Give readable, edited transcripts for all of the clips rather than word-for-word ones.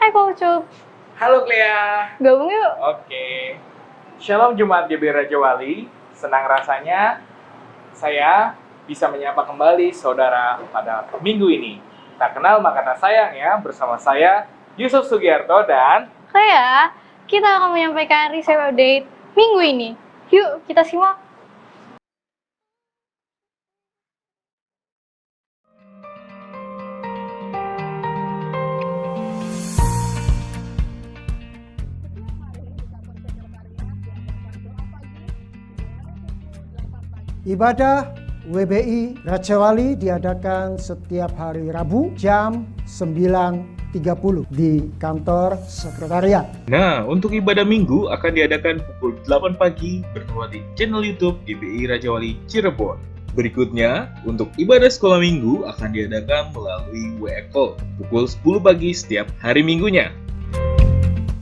Hai Pak Ucup, Halo Clea. gabung yuk. Oke. Shalom Jemaat GBI Raja Wali. Senang rasanya saya bisa menyapa kembali saudara pada minggu ini. Tak kenal maka tak sayang ya, bersama saya Yusuf Sugiarto dan Clea, kita akan menyampaikan riset update minggu ini. Yuk kita simak. Ibadah WBI Raja Wali diadakan setiap hari Rabu jam 9.30 di kantor sekretariat. Nah, untuk ibadah minggu akan diadakan pukul 8 pagi bertempat di channel YouTube GBI Raja Wali Cirebon. Berikutnya, untuk ibadah sekolah minggu akan diadakan melalui WA Call pukul 10 pagi setiap hari minggunya.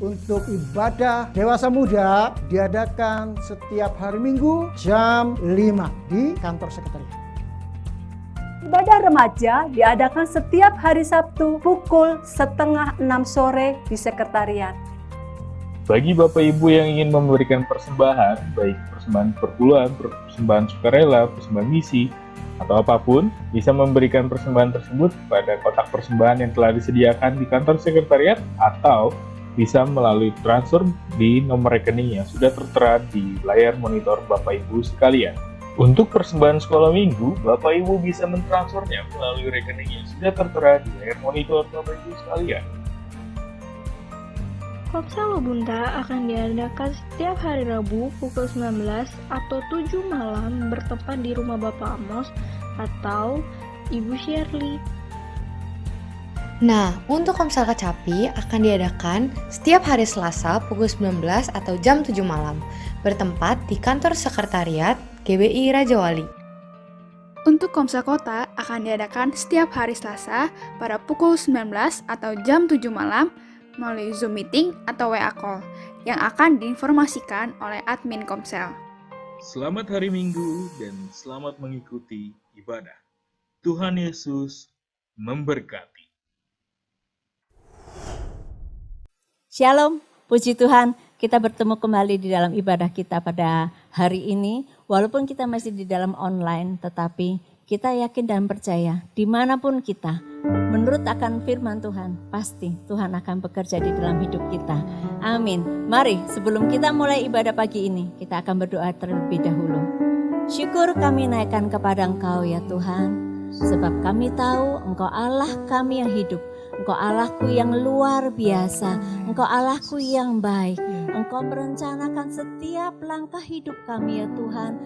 Untuk ibadah dewasa muda diadakan setiap hari Minggu jam 5 di kantor sekretariat. Ibadah remaja diadakan setiap hari Sabtu pukul 5:30 sore di sekretariat. Bagi Bapak Ibu yang ingin memberikan persembahan, baik persembahan perpuluhan, persembahan sukarela, persembahan misi, atau apapun, bisa memberikan persembahan tersebut pada kotak persembahan yang telah disediakan di kantor sekretariat atau bisa melalui transfer di nomor rekening yang sudah tertera di layar monitor Bapak Ibu sekalian. Untuk persembahan sekolah minggu, Bapak Ibu bisa mentransfernya melalui rekening yang sudah tertera di layar monitor Bapak Ibu sekalian. Kopsel Lubunta akan diadakan setiap hari Rabu pukul 19 atau 7 malam bertempat di rumah Bapak Amos atau Ibu Shirley. Nah, untuk Komsel Kecapi akan diadakan setiap hari Selasa pukul 19 atau jam 7 malam, bertempat di kantor sekretariat GBI Raja Wali. Untuk Komsel Kota akan diadakan setiap hari Selasa pada pukul 19 atau jam 7 malam melalui Zoom Meeting atau WA Call yang akan diinformasikan oleh admin Komsel. Selamat hari Minggu dan selamat mengikuti ibadah. Tuhan Yesus memberkati. Shalom, puji Tuhan, kita bertemu kembali di dalam ibadah kita pada hari ini. Walaupun kita masih di dalam online, tetapi kita yakin dan percaya dimanapun kita, menurut akan firman Tuhan, pasti Tuhan akan bekerja di dalam hidup kita. Amin. Mari sebelum kita mulai ibadah pagi ini, kita akan berdoa terlebih dahulu. Syukur kami naikkan kepada Engkau ya Tuhan, sebab kami tahu Engkau Allah kami yang hidup. Engkau Allahku yang luar biasa, Engkau Allahku yang baik. Engkau merencanakan setiap langkah hidup kami ya Tuhan.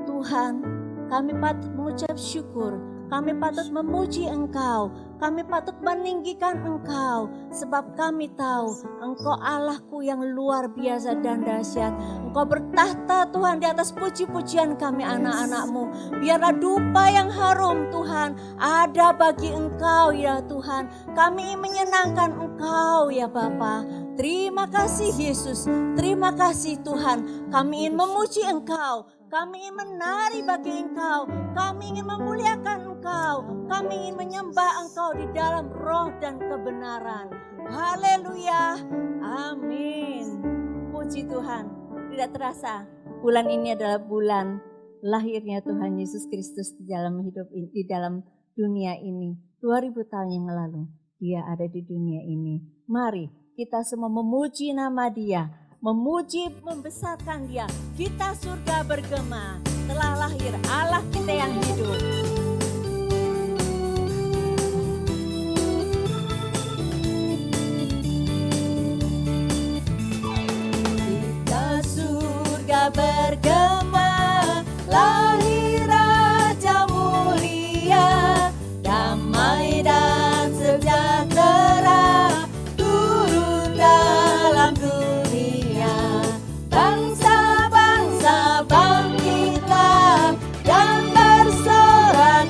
Tuhan, kami patut mengucap syukur, kami patut memuji Engkau, kami patut meninggikan Engkau. Sebab kami tahu Engkau Allahku yang luar biasa dan dahsyat. Engkau bertahta Tuhan di atas puji-pujian kami anak-anak-Mu. Biarlah dupa yang harum Tuhan ada bagi Engkau ya Tuhan. Kami menyenangkan Engkau ya Bapa. Terima kasih Yesus, terima kasih Tuhan. Kami ingin memuji Engkau, kami ingin menari bagi Engkau, kami ingin memuliakan Engkau, kami ingin menyembah Engkau di dalam roh dan kebenaran. Haleluya, amin. Puji Tuhan. Tidak terasa bulan ini adalah bulan lahirnya Tuhan Yesus Kristus di dalam hidup ini, di dalam dunia ini. 2000 tahun yang lalu Dia ada di dunia ini. Mari kita semua memuji nama Dia, memuji, membesarkan Dia. Kita surga bergema, telah lahir Allah kita yang hidup. Kita surga bergema, lahir Raja mulia, damai dan sejahtera turun dalam dunia. Bangsa-bangsa bangkitlah dan bersorak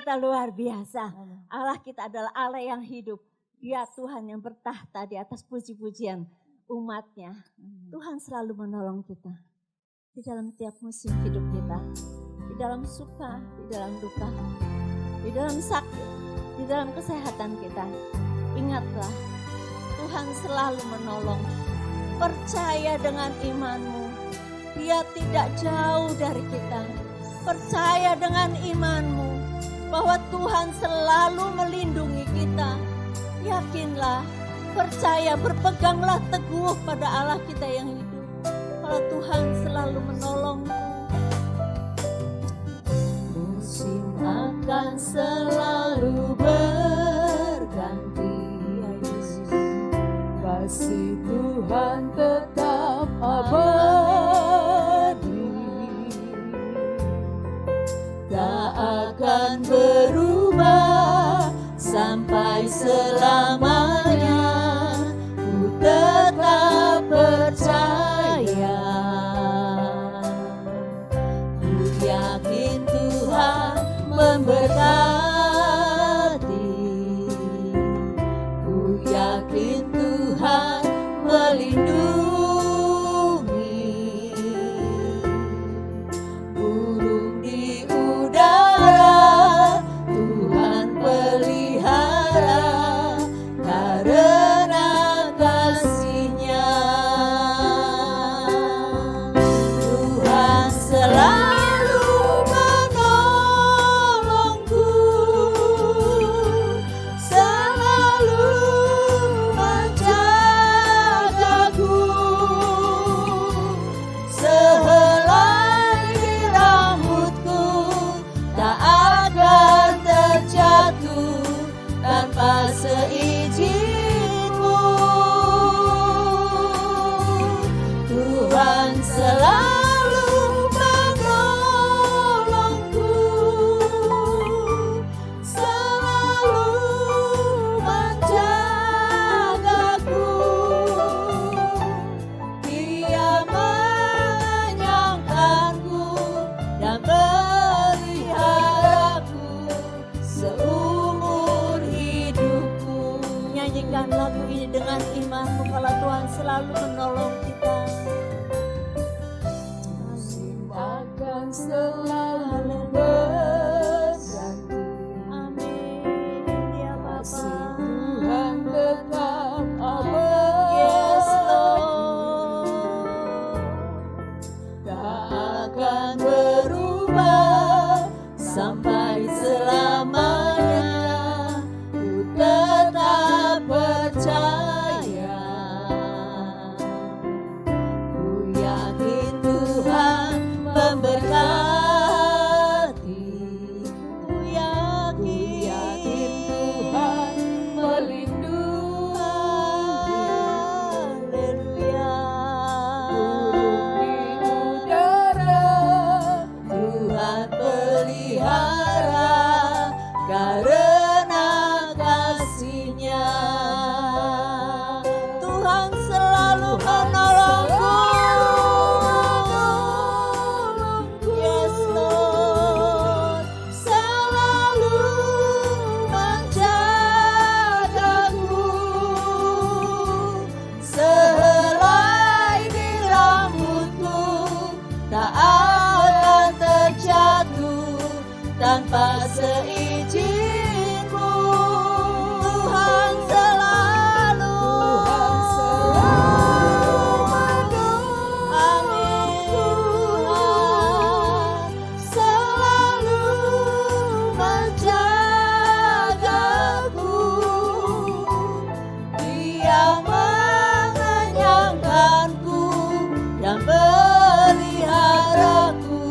kita luar biasa. Allah kita adalah Allah yang hidup. Dia Tuhan yang bertahta di atas puji-pujian umatnya. Tuhan selalu menolong kita di dalam tiap musim hidup kita. Di dalam suka, di dalam duka, di dalam sakit, di dalam kesehatan kita. Ingatlah, Tuhan selalu menolong. Percaya dengan imanmu, Dia tidak jauh dari kita. Percaya dengan imanmu bahwa Tuhan selalu melindungi kita. Yakinlah, percaya, berpeganglah teguh pada Allah kita yang hidup. Kalau Tuhan selalu menolongmu. Musim akan selalu berganti, kasih Tuhan tetap abadi, tak akan berubah sampai selamanya. Ku tetap percaya, ku yakin Tuhan memberkati, ku yakin Tuhan melindungi. Burung di udara Tuhan pelihara karena kasih-Nya. Tuhan selalu menolongku, selalu menjagaku. Sehelai di rambutku tak akan terjatuh tanpa seizinku. Tuhan selalu menolongku, selalu menjagaku. Dia menyangkanku dan meliharaku seumur hidupku. Nyanyikan lagu ini dengan imanmu kalau Tuhan selalu menolong kita. Akan selalu berganti. Amin ya Bapa. Tuhan tetap abadi. Yes Lord. Tak akan berubah sampai selamanya. Ku tetap percaya, ku yakin Tuhan memberkati, ku yakin Tuhan melindungi. Haleluya. Burung di udara Tuhan pelihara karena kasih-Nya. Tuhan selalu menolongku. Yes Lord, selalu menjagaku. Sehelai di rambutku tak akan terjatuh tanpa seizinku. Tuhan selalu amin. Tuhan selalu menjagaku. Dia mengenyangkanku dan peliharaku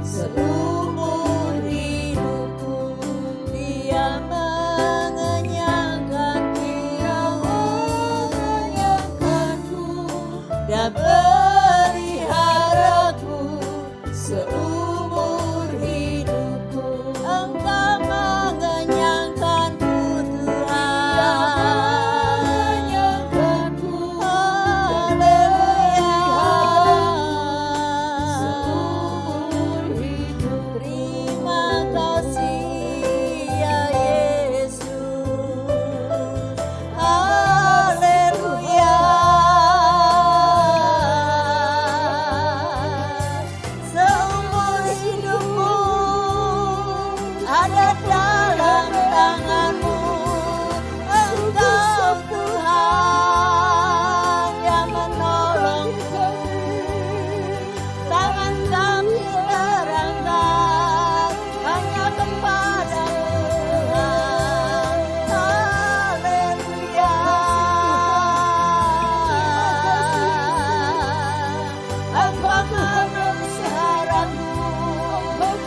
seumur hidupku. Dia mengenyangkanku dan peliharaku seumur hidupku. Engkau mengenyangkanku Tuhan, haleluya. Seumur hidup terima kasih.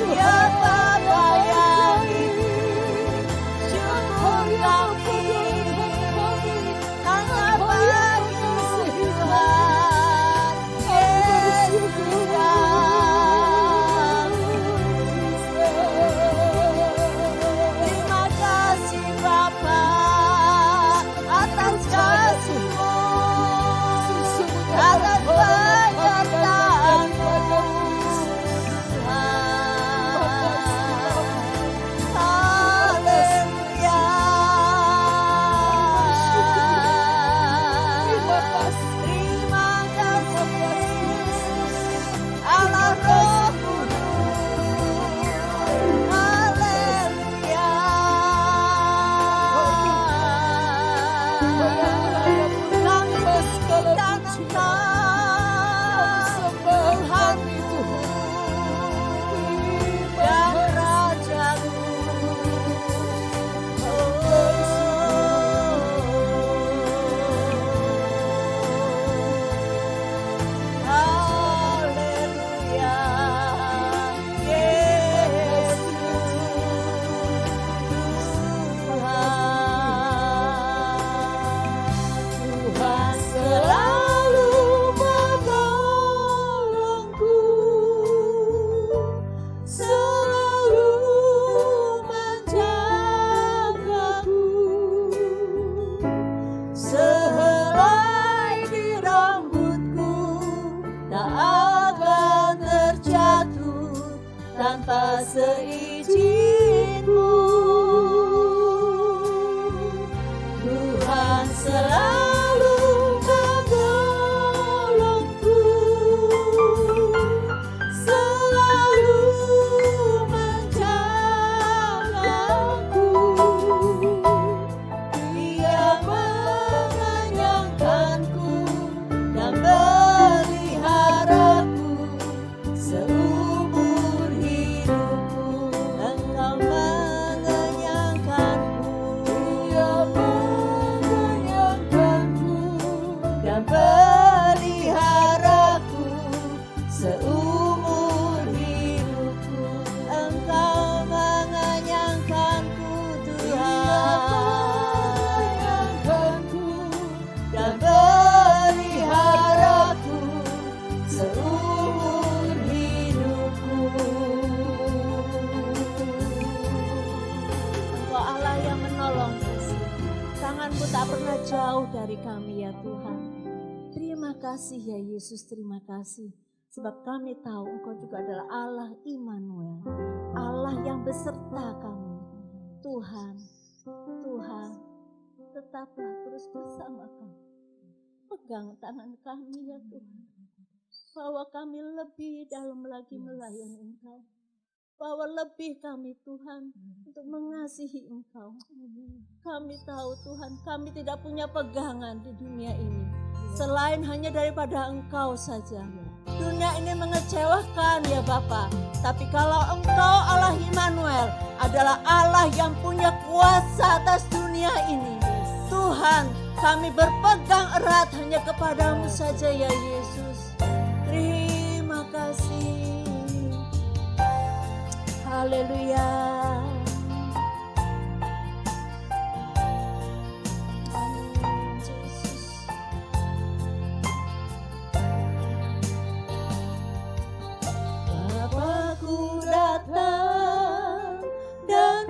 Ya Bapa yang hidup, syukur kami hanya bagi Tuhan Yesus yang terima kasih Bapa atas kasih-Mu, atas penyertaan-Mu. Haleluya. Terima kasih Allah Roh Kudus. Haleluya. Kami bisikan Engkau Tuhan dan Raja-Ku. Haleluya. Yesus Tuhan selalu menolongku, selalu menjagaku. Sehelai di rambutku tak akan terjatuh tanpa seizin-Mu. Tuhan selalu menolongku, selalu menjagaku. Dia mengenyangkanku dan meliharaku seumur hidupku. Engkau mengenyangkanku, Dia mengenyangkanku dan meliharaku seumur hidupku. Engkau mengenyangkanku Tuhan, dan meliharaku seumur hidupku. Engkau Allah yang menolong kasih. Tangan-Mu tak pernah jauh dari kami ya Tuhan. Terima kasih ya Yesus, terima kasih. Sebab kami tahu Engkau juga adalah Allah Immanuel, Allah yang beserta kami. Tuhan, Tuhan, tetaplah terus bersama kami. Pegang tangan kami ya Tuhan. Bawa kami lebih dalam lagi melayani Engkau. Bawa lebih kami Tuhan untuk mengasihi Engkau. Kami tahu Tuhan, kami tidak punya pegangan di dunia ini selain hanya daripada Engkau saja. Dunia ini mengecewakan ya Bapa, tapi kalau Engkau Allah Immanuel adalah Allah yang punya kuasa atas dunia ini, Tuhan, kami berpegang erat hanya kepadamu saja ya Yesus. Terima kasih. Haleluya. Amin, Yesus. Bapakku datang dan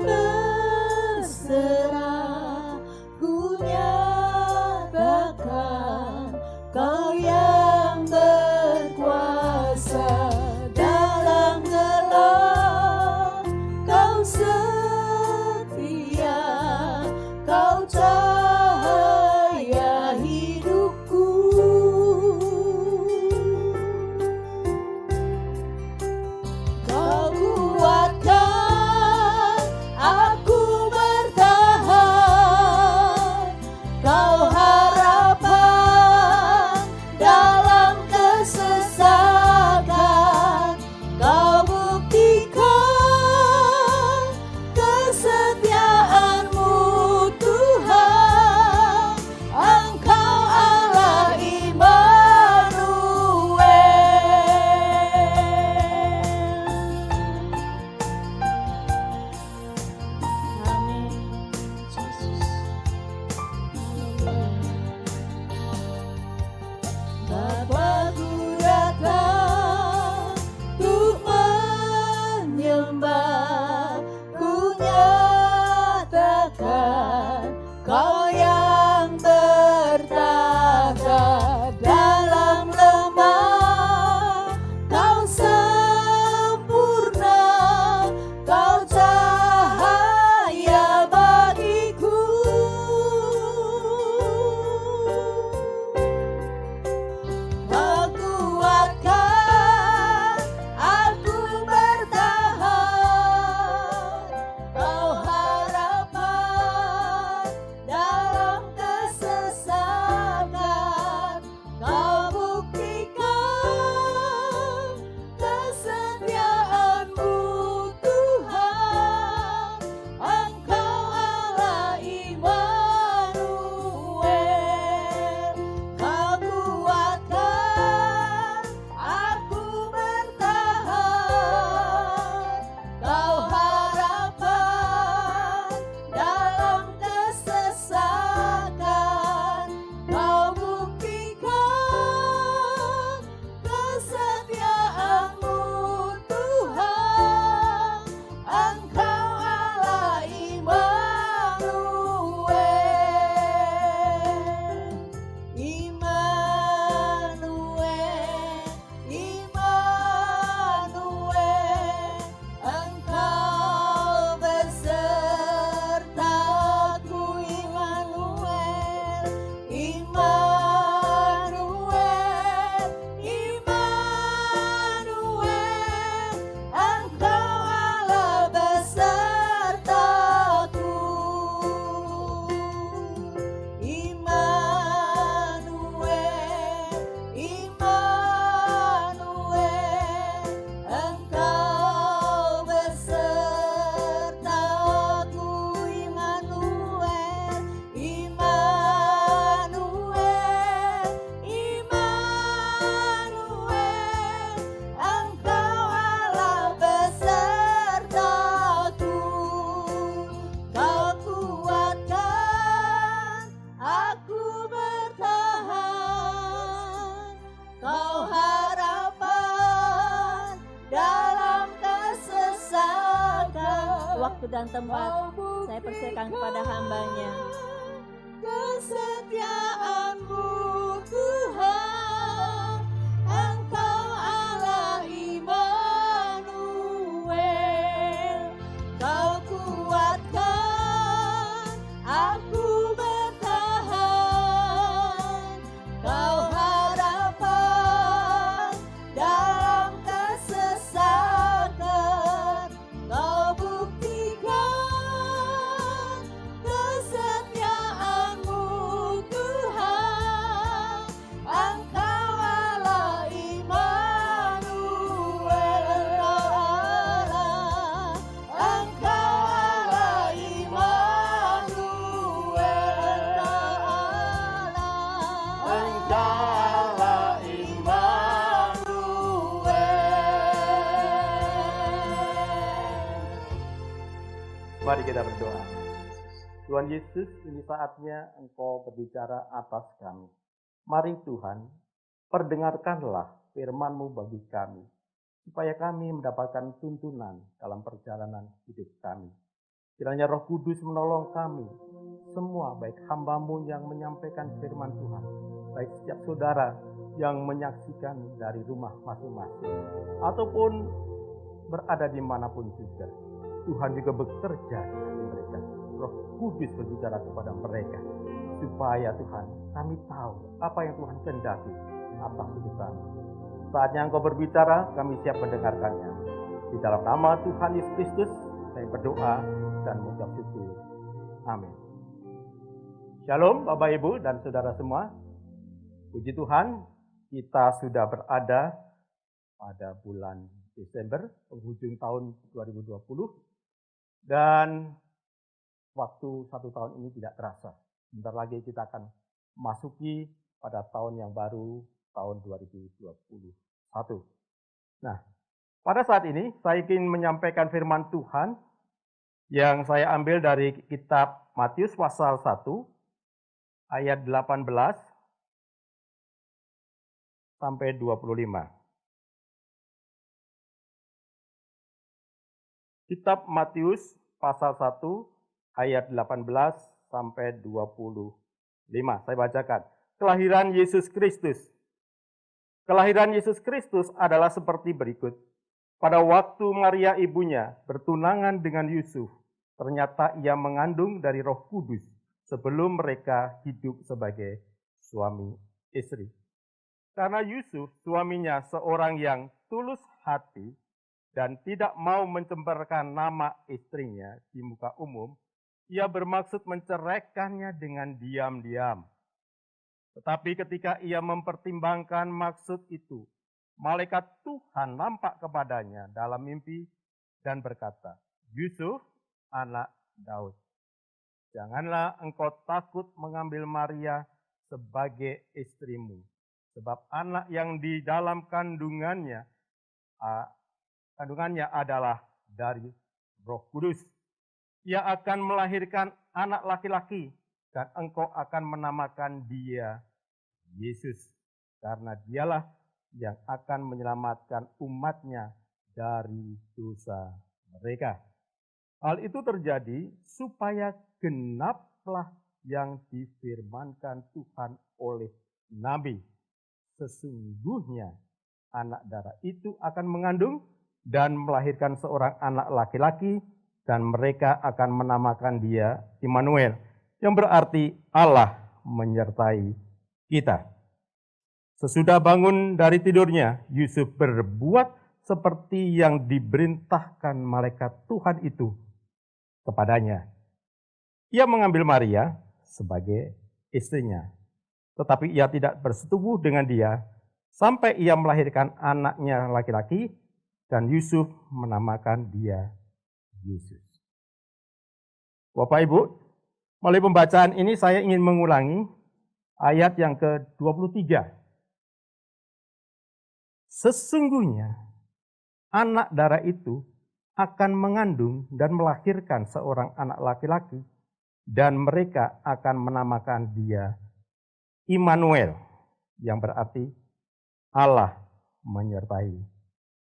berserah, ku nyatakan Kau yang berkuasa dalam gelap, Kau waktu dan tempat saya persilakan kepada hamba-Nya. Kesetiaan-Mu Tuhan, Engkau Allah Immanuel. Kau kuatkan aku bertahan, Kau harapan dalam kesesatan. Kau buktikan kesetiaan-Mu Tuhan, Engkau Allah Immanuel. Engkau Allah Immanuel. Engkau Allah Immanuel. Mari kita berdoa. Tuhan Yesus, ini saatnya Engkau berbicara atas kami. Mari Tuhan, perdengarkanlah firman-Mu bagi kami, supaya kami mendapatkan tuntunan dalam perjalanan hidup kami. Kiranya Roh Kudus menolong kami, semua baik hamba-Mu yang menyampaikan firman Tuhan, baik setiap saudara yang menyaksikan dari rumah masing-masing, ataupun berada dimanapun juga. Tuhan juga bekerja di hati mereka. Roh Kudus berbicara kepada mereka, supaya Tuhan, kami tahu apa yang Tuhan kehendaki atas hidup kami. Saatnya Engkau berbicara, kami siap mendengarkannya. Di dalam nama Tuhan Yesus Kristus, saya berdoa dan mengucap syukur. Amin. Shalom Bapak Ibu dan Saudara semua. Puji Tuhan, kita sudah berada pada bulan Desember, penghujung tahun 2020. Dan waktu 1 tahun ini tidak terasa. Sebentar lagi kita akan masuki pada tahun yang baru, tahun 2021. Nah, pada saat ini saya ingin menyampaikan firman Tuhan yang saya ambil dari kitab Matius pasal 1 ayat 18 sampai 25. Kitab Matius pasal 1 ayat 18 sampai 25. Saya bacakan. Kelahiran Yesus Kristus. Kelahiran Yesus Kristus adalah seperti berikut. Pada waktu Maria ibunya bertunangan dengan Yusuf, ternyata ia mengandung dari Roh Kudus sebelum mereka hidup sebagai suami istri. Karena Yusuf suaminya seorang yang tulus hati dan tidak mau mencemberkan nama istrinya di muka umum, ia bermaksud menceraikannya dengan diam-diam. Tetapi ketika ia mempertimbangkan maksud itu, malaikat Tuhan nampak kepadanya dalam mimpi dan berkata, "Yusuf, anak Daud, janganlah engkau takut mengambil Maria sebagai istrimu, sebab anak yang di dalam kandungannya adalah dari Roh Kudus. Ia akan melahirkan anak laki-laki dan engkau akan menamakan dia Yesus, karena dialah yang akan menyelamatkan umatnya dari dosa mereka." Hal itu terjadi supaya genaplah yang difirmankan Tuhan oleh Nabi. Sesungguhnya anak darah itu akan mengandung dan melahirkan seorang anak laki-laki, dan mereka akan menamakan dia Immanuel, yang berarti Allah menyertai kita. Sesudah bangun dari tidurnya, Yusuf berbuat seperti yang diperintahkan malaikat Tuhan itu kepadanya. Ia mengambil Maria sebagai istrinya, tetapi ia tidak bersetubuh dengan dia sampai ia melahirkan anaknya laki-laki, dan Yusuf menamakan dia Yesus. Bapak Ibu, melalui pembacaan ini saya ingin mengulangi ayat yang ke-23. Sesungguhnya anak darah itu akan mengandung dan melahirkan seorang anak laki-laki, dan mereka akan menamakan dia Immanuel, yang berarti Allah menyertai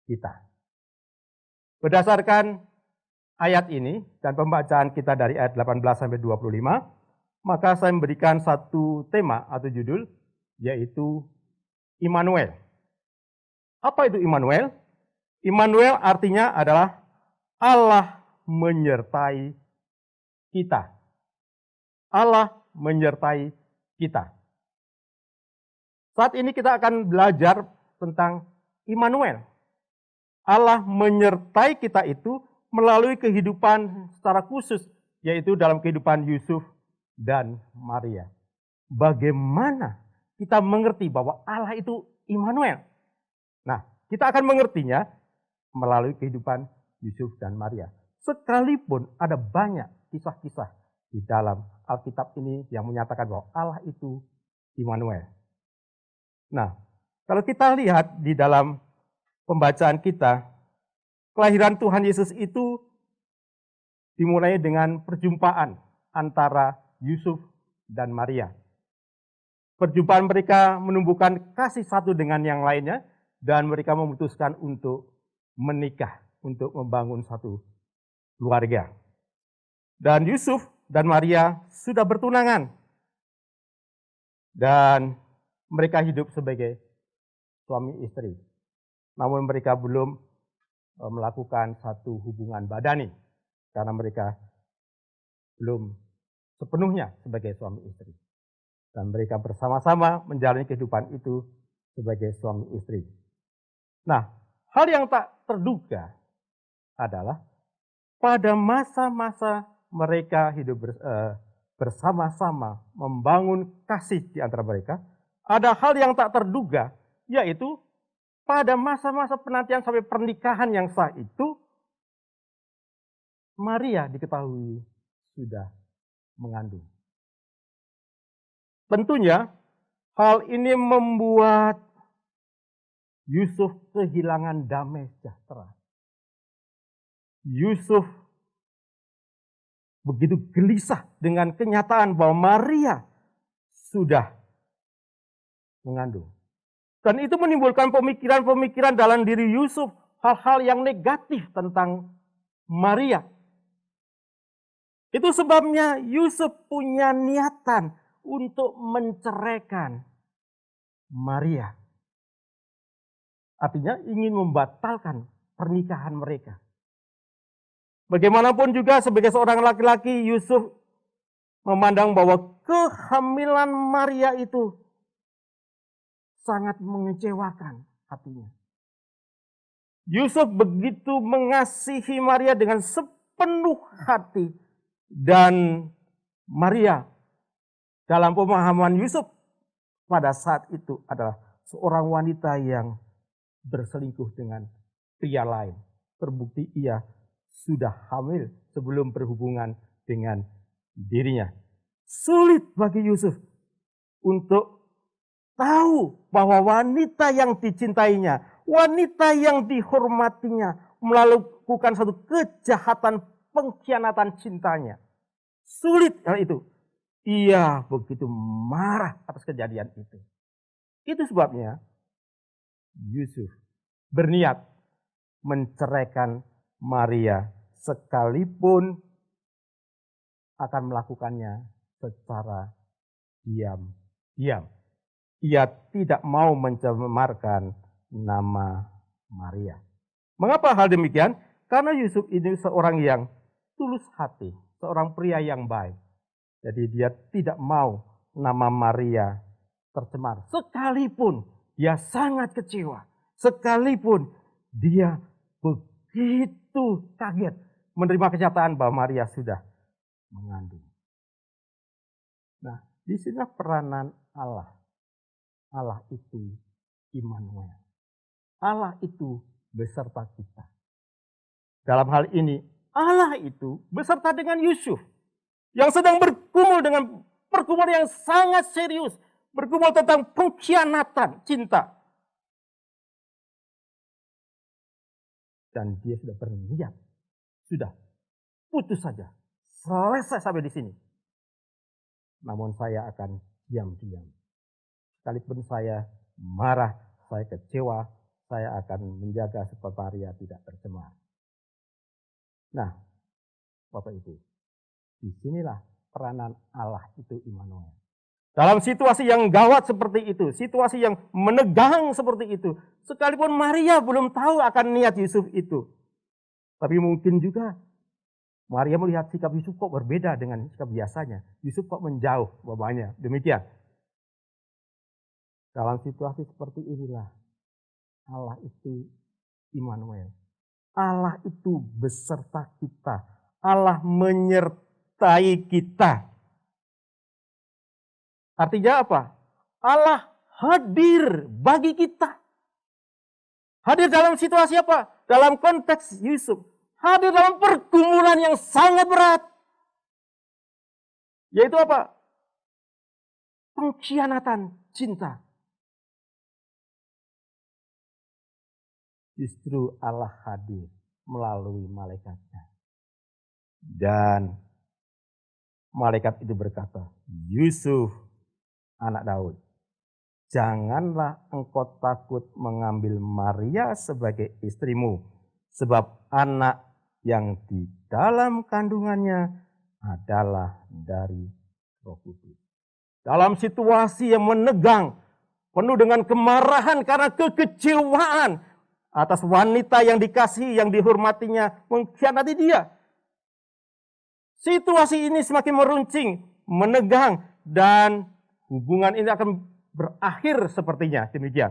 kita. Berdasarkan ayat ini dan pembacaan kita dari ayat 18 sampai 25, maka saya memberikan satu tema atau judul, yaitu Immanuel. Apa itu Immanuel? Immanuel artinya adalah Allah menyertai kita. Allah menyertai kita. Saat ini kita akan belajar tentang Immanuel. Allah menyertai kita itu melalui kehidupan secara khusus, yaitu dalam kehidupan Yusuf dan Maria. Bagaimana kita mengerti bahwa Allah itu Immanuel? Nah, kita akan mengertinya melalui kehidupan Yusuf dan Maria. Sekalipun ada banyak kisah-kisah di dalam Alkitab ini yang menyatakan bahwa Allah itu Immanuel. Nah, kalau kita lihat di dalam pembacaan kita, kelahiran Tuhan Yesus itu dimulai dengan perjumpaan antara Yusuf dan Maria. Perjumpaan mereka menumbuhkan kasih satu dengan yang lainnya, dan mereka memutuskan untuk menikah, untuk membangun satu keluarga. Dan Yusuf dan Maria sudah bertunangan. Dan mereka hidup sebagai suami istri. Namun mereka belum melakukan satu hubungan badani, karena mereka belum sepenuhnya sebagai suami istri. Dan mereka bersama-sama menjalani kehidupan itu sebagai suami istri. Nah, hal yang tak terduga adalah pada masa-masa mereka hidup bersama-sama membangun kasih di antara mereka, ada hal yang tak terduga, yaitu pada masa-masa penantian sampai pernikahan yang sah itu, Maria diketahui sudah mengandung. Tentunya hal ini membuat Yusuf kehilangan damai sejahtera. Yusuf begitu gelisah dengan kenyataan bahwa Maria sudah mengandung. Dan itu menimbulkan pemikiran-pemikiran dalam diri Yusuf, hal-hal yang negatif tentang Maria. Itu sebabnya Yusuf punya niatan untuk menceraikan Maria. Artinya ingin membatalkan pernikahan mereka. Bagaimanapun juga sebagai seorang laki-laki, Yusuf memandang bahwa kehamilan Maria itu sangat mengecewakan hatinya. Yusuf begitu mengasihi Maria dengan sepenuh hati, dan Maria dalam pemahaman Yusuf pada saat itu adalah seorang wanita yang berselingkuh dengan pria lain. Terbukti ia sudah hamil sebelum berhubungan dengan dirinya. Sulit bagi Yusuf untuk tahu bahwa wanita yang dicintainya, wanita yang dihormatinya melakukan satu kejahatan pengkhianatan cintanya. Sulit hal itu. Ia begitu marah atas kejadian itu. Itu sebabnya Yusuf berniat menceraikan Maria sekalipun akan melakukannya secara diam-diam. Ia tidak mau mencemarkan nama Maria. Mengapa hal demikian? Karena Yusuf ini seorang yang tulus hati, seorang pria yang baik. Jadi dia tidak mau nama Maria tercemar. Sekalipun dia sangat kecewa, sekalipun dia begitu kaget menerima kenyataan bahwa Maria sudah mengandung. Nah, di sini peranan Allah. Allah itu Immanuel. Allah itu beserta kita. Dalam hal ini, Allah itu beserta dengan Yusuf yang sedang bergumul dengan pergumulan yang sangat serius, bergumul tentang pengkhianatan cinta. Dan dia sudah berniat, sudah putus saja, selesai sampai di sini. Namun saya akan diam-diam. Sekalipun saya marah, saya kecewa, saya akan menjaga supaya Maria tidak tercemar. Nah, Bapak Ibu. Disinilah peranan Allah itu Immanuel. Dalam situasi yang gawat seperti itu, situasi yang menegang seperti itu, sekalipun Maria belum tahu akan niat Yusuf itu. Tapi mungkin juga Maria melihat sikap Yusuf kok berbeda dengan sikap biasanya. Yusuf kok menjauh bapaknya. Demikian. Dalam situasi seperti inilah Allah itu Immanuel. Allah itu beserta kita. Allah menyertai kita. Artinya apa? Allah hadir bagi kita. Hadir dalam situasi apa? Dalam konteks Yusuf. Hadir dalam pergumulan yang sangat berat. Yaitu apa? Pengkhianatan cinta. Justru Allah hadir melalui malaikatnya. Dan malaikat itu berkata, Yusuf, anak Daud, janganlah engkau takut mengambil Maria sebagai istrimu, sebab anak yang di dalam kandungannya adalah dari Roh Kudus. Dalam situasi yang menegang, penuh dengan kemarahan karena kekecewaan atas wanita yang dikasihi, yang dihormatinya, mengkhianati dia. Situasi ini semakin meruncing, menegang, dan hubungan ini akan berakhir sepertinya. Demikian.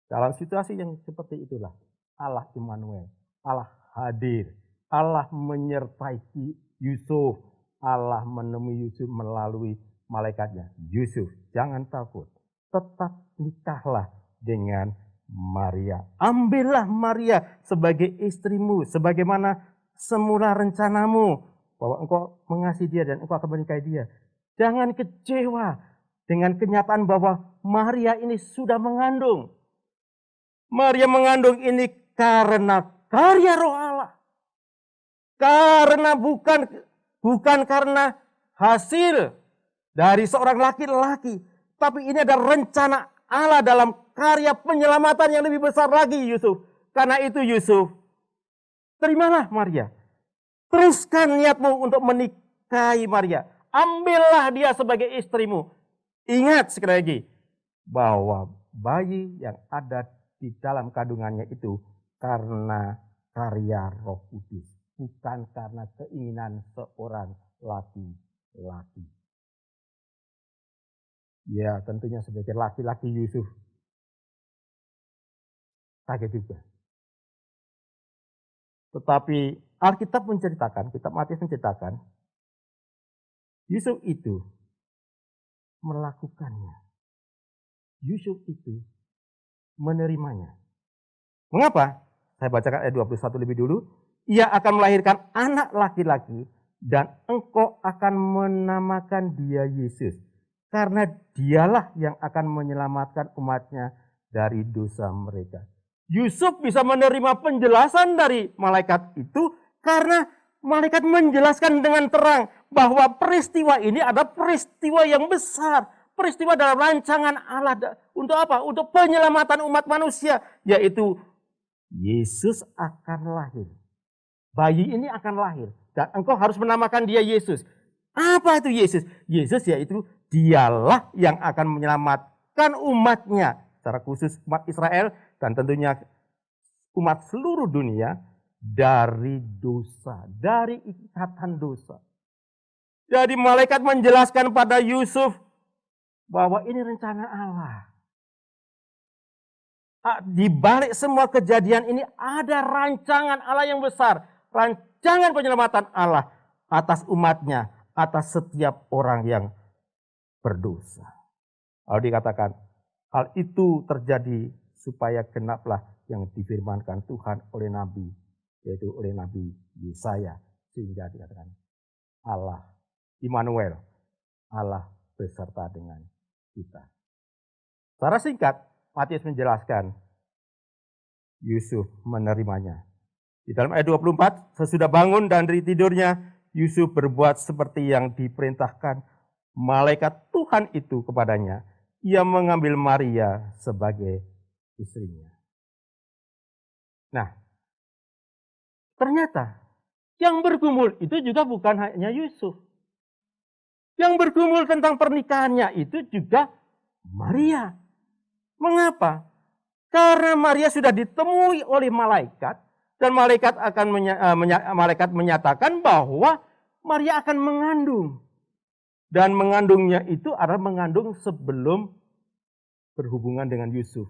Dalam situasi yang seperti itulah Allah Immanuel, Allah hadir, Allah menyertai Yusuf, Allah menemui Yusuf melalui malaikatnya. Yusuf, jangan takut, tetap nikahlah dengan Maria. Ambillah Maria sebagai istrimu, sebagaimana semula rencanamu, bahwa engkau mengasihi dia dan engkau akan menikahi dia. Jangan kecewa dengan kenyataan bahwa Maria ini sudah mengandung. Maria mengandung ini karena karya Roh Allah. Karena bukan karena hasil dari seorang laki-laki, tapi ini ada rencana Allah dalam karya penyelamatan yang lebih besar lagi Yusuf. Karena itu Yusuf, terimalah Maria. Teruskan niatmu untuk menikahi Maria. Ambillah dia sebagai istrimu. Ingat sekali lagi bahwa bayi yang ada di dalam kandungannya itu karena karya Roh Kudus, bukan karena keinginan seorang laki-laki. Ya, tentunya sebagai laki-laki Yusuf kaget juga. Tetapi Alkitab menceritakan, kitab Matius menceritakan, Yusuf itu melakukannya. Yusuf itu menerimanya. Mengapa? Saya bacakan ayat 21 lebih dulu. Ia akan melahirkan anak laki-laki dan engkau akan menamakan dia Yesus. Karena dialah yang akan menyelamatkan umatnya dari dosa mereka. Yusuf bisa menerima penjelasan dari malaikat itu karena malaikat menjelaskan dengan terang bahwa peristiwa ini ada peristiwa yang besar. Peristiwa dalam rancangan Allah. Untuk apa? Untuk penyelamatan umat manusia. Yaitu Yesus akan lahir. Bayi ini akan lahir. Dan engkau harus menamakan dia Yesus. Apa itu Yesus? Yesus yaitu dialah yang akan menyelamatkan umatnya. Secara khusus umat Israel dan tentunya umat seluruh dunia dari dosa. Dari ikatan dosa. Jadi malaikat menjelaskan pada Yusuf bahwa ini rencana Allah. Di balik semua kejadian ini ada rancangan Allah yang besar. Rancangan penyelamatan Allah atas umatnya, atas setiap orang yang berdosa. Lalu dikatakan, hal itu terjadi supaya genaplah yang difirmankan Tuhan oleh Nabi, yaitu oleh Nabi Yesaya. Sehingga dikatakan, Allah Immanuel, Allah beserta dengan kita. Secara singkat, Matius menjelaskan, Yusuf menerimanya. Di dalam ayat 24, sesudah bangun dari tidurnya, Yusuf berbuat seperti yang diperintahkan malaikat Tuhan itu kepadanya. Ia mengambil Maria sebagai istrinya. Nah, ternyata Yang bergumul itu juga bukan hanya Yusuf. Yang bergumul tentang pernikahannya itu juga Maria. Mengapa? Karena Maria sudah ditemui oleh malaikat dan malaikat menyatakan bahwa Maria akan mengandung. Dan mengandungnya itu adalah mengandung sebelum berhubungan dengan Yusuf.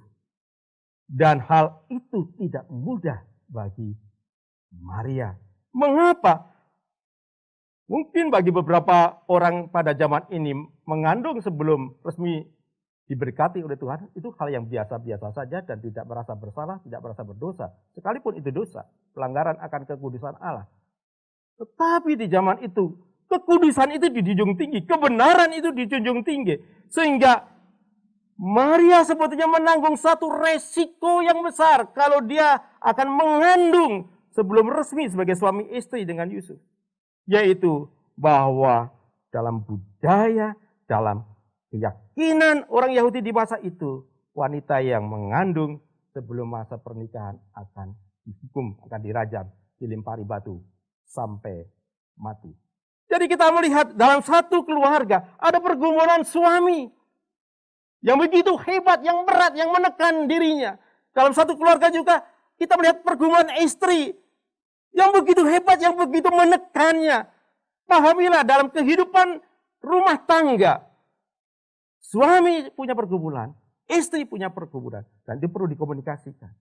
Dan hal itu tidak mudah bagi Maria. Mengapa? Mungkin bagi beberapa orang pada zaman ini mengandung sebelum resmi diberkati oleh Tuhan, itu hal yang biasa-biasa saja dan tidak merasa bersalah, tidak merasa berdosa. Sekalipun itu dosa, pelanggaran akan kekudusan Allah. Tetapi di zaman itu, kekudusan itu dijunjung tinggi, kebenaran itu dijunjung tinggi. Sehingga Maria sebetulnya menanggung satu resiko yang besar kalau dia akan mengandung sebelum resmi sebagai suami istri dengan Yusuf. Yaitu bahwa dalam budaya, dalam keyakinan orang Yahudi di masa itu, wanita yang mengandung sebelum masa pernikahan akan dihukum, akan dirajam, dilempari batu sampai mati. Jadi kita melihat dalam satu keluarga ada pergumulan suami yang begitu hebat, yang berat, yang menekan dirinya. Dalam satu keluarga juga kita melihat pergumulan istri yang begitu hebat, yang begitu menekannya. Pahamilah dalam kehidupan rumah tangga, suami punya pergumulan, istri punya pergumulan, dan itu perlu dikomunikasikan.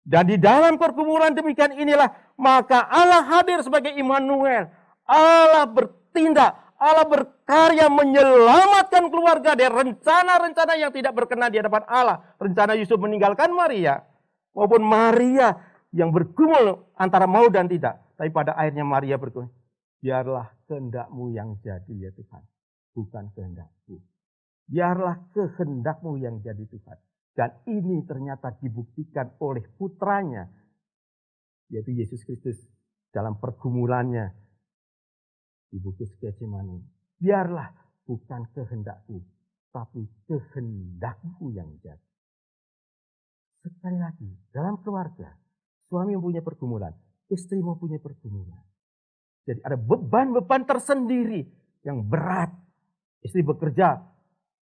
Dan di dalam pergumulan demikian inilah, maka Allah hadir sebagai Immanuel. Allah bertindak, Allah berkarya menyelamatkan keluarga dari rencana-rencana yang tidak berkenan di hadapan Allah. Rencana Yusuf meninggalkan Maria, maupun Maria yang bergumul antara mau dan tidak. Tapi pada akhirnya Maria bergumul, biarlah kehendak-Mu yang jadi ya Tuhan, bukan kehendak-Ku. Biarlah kehendak-Mu yang jadi Tuhan. Dan ini ternyata dibuktikan oleh putranya, yaitu Yesus Kristus dalam pergumulannya di Bukit Getsemani. Biarlah bukan kehendak-Ku, tapi kehendak-Mu yang jadi. Sekali lagi, dalam keluarga, suami mempunyai pergumulan, istri mempunyai pergumulan. Jadi ada beban-beban tersendiri yang berat. Istri bekerja,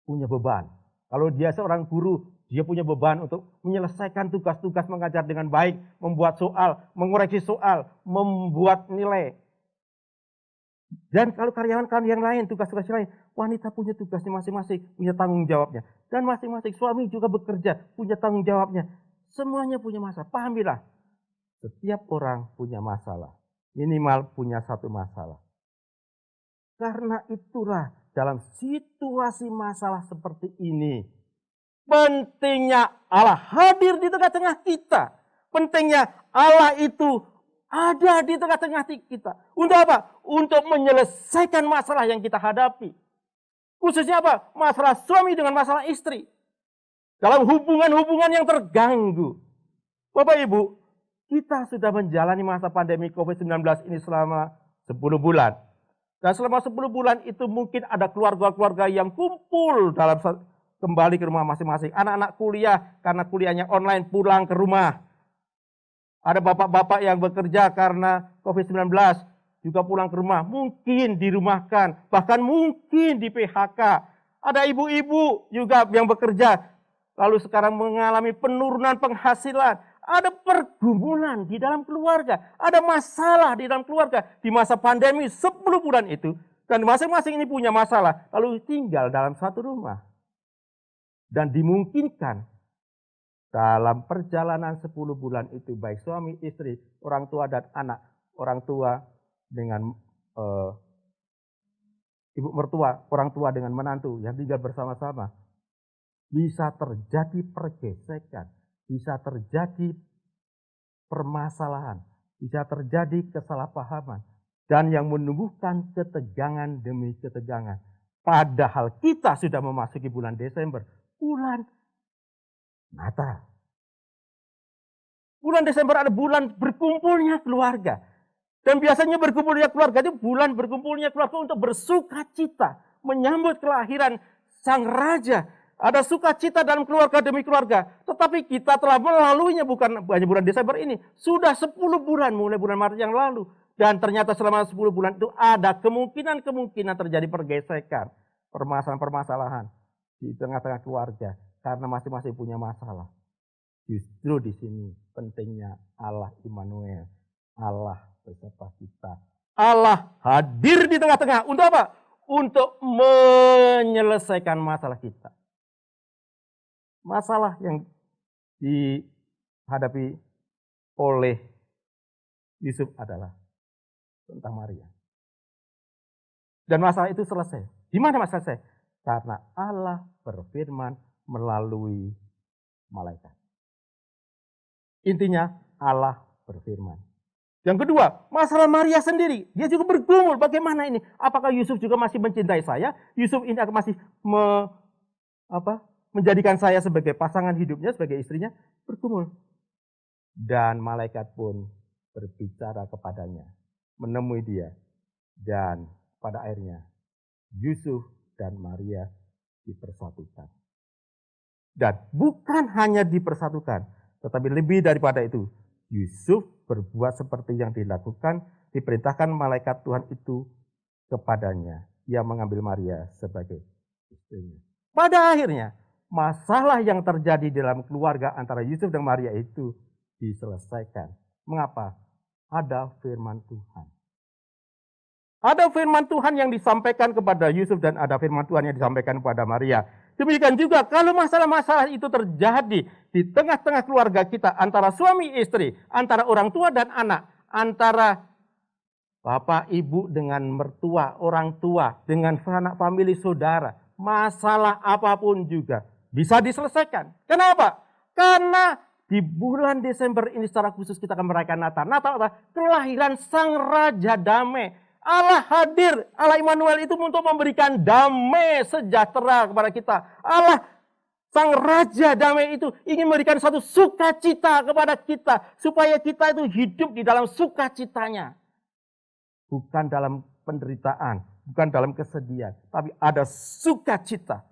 punya beban. Kalau dia seorang guru, dia punya beban untuk menyelesaikan tugas-tugas mengajar dengan baik, membuat soal, mengoreksi soal, membuat nilai. Dan kalau karyawan yang lain, tugas-tugas lain, wanita punya tugasnya masing-masing, punya tanggung jawabnya. Dan masing-masing suami juga bekerja, punya tanggung jawabnya. Semuanya punya masalah. Pahamilah, setiap orang punya masalah. Minimal punya satu masalah. Karena itulah dalam situasi masalah seperti ini, pentingnya Allah hadir di tengah-tengah kita. Pentingnya Allah itu ada di tengah-tengah kita. Untuk apa? Untuk menyelesaikan masalah yang kita hadapi. Khususnya apa? Masalah suami dengan masalah istri. Dalam hubungan-hubungan yang terganggu. Bapak Ibu, kita sudah menjalani masa pandemi COVID-19 ini selama 10 bulan. Dan selama 10 bulan itu mungkin ada keluarga-keluarga yang kumpul dalam kembali ke rumah masing-masing. Anak-anak kuliah karena kuliahnya online pulang ke rumah. Ada bapak-bapak yang bekerja karena COVID-19 juga pulang ke rumah. Mungkin dirumahkan, bahkan mungkin di PHK. Ada ibu-ibu juga yang bekerja lalu sekarang mengalami penurunan penghasilan. Ada pergumulan di dalam keluarga. Ada masalah di dalam keluarga. Di masa pandemi 10 bulan itu. Dan masing-masing ini punya masalah. Lalu tinggal dalam satu rumah. Dan dimungkinkan dalam perjalanan 10 bulan itu. Baik suami, istri, orang tua dan anak. Orang tua dengan ibu mertua. Orang tua dengan menantu yang tinggal bersama-sama. Bisa terjadi pergesekan. Bisa terjadi permasalahan, bisa terjadi kesalahpahaman, dan yang menumbuhkan ketegangan demi ketegangan. Padahal kita sudah memasuki bulan Desember, bulan Natal. Bulan Desember ada bulan berkumpulnya keluarga. Dan biasanya berkumpulnya keluarga itu bulan berkumpulnya keluarga untuk bersuka cita, menyambut kelahiran Sang Raja. Ada sukacita dalam keluarga demi keluarga. Tetapi kita telah melaluinya bukan hanya bulan Desember ini. Sudah 10 bulan mulai bulan Maret yang lalu. Dan ternyata selama 10 bulan itu ada kemungkinan terjadi pergesekan, permasalahan-permasalahan di tengah-tengah keluarga karena masing-masing punya masalah. Justru di sini pentingnya Allah Immanuel, Allah beserta kita. Allah hadir di tengah-tengah untuk apa? Untuk menyelesaikan masalah kita. Masalah yang dihadapi oleh Yusuf adalah tentang Maria. Dan masalah itu selesai. Di mana masalah selesai? Karena Allah berfirman melalui malaikat. Intinya Allah berfirman. Yang kedua, masalah Maria sendiri. Dia juga bergumul. Bagaimana ini? Apakah Yusuf juga masih mencintai saya? Yusuf ini akan masih menjadikan saya sebagai pasangan hidupnya, sebagai istrinya? Bergumul. Dan malaikat pun berbicara kepadanya, menemui dia. Dan pada akhirnya Yusuf dan Maria dipersatukan. Dan bukan hanya dipersatukan, tetapi lebih daripada itu, Yusuf berbuat seperti yang diperintahkan malaikat Tuhan itu kepadanya. Ia mengambil Maria sebagai istrinya. Pada akhirnya, masalah yang terjadi dalam keluarga antara Yusuf dan Maria itu diselesaikan. Mengapa? Ada firman Tuhan. Ada firman Tuhan yang disampaikan kepada Yusuf dan ada firman Tuhan yang disampaikan kepada Maria. Demikian juga kalau masalah-masalah itu terjadi di tengah-tengah keluarga kita, antara suami istri, antara orang tua dan anak, antara bapak ibu dengan mertua, orang tua, dengan anak famili saudara, masalah apapun juga bisa diselesaikan. Kenapa? Karena di bulan Desember ini secara khusus kita akan merayakan Natal. Natal apa? Kelahiran Sang Raja Damai. Allah hadir, Allah Immanuel itu untuk memberikan damai sejahtera kepada kita. Allah Sang Raja Damai itu ingin memberikan satu sukacita kepada kita. Supaya kita itu hidup di dalam sukacitanya. Bukan dalam penderitaan, bukan dalam kesedihan. Tapi ada sukacita.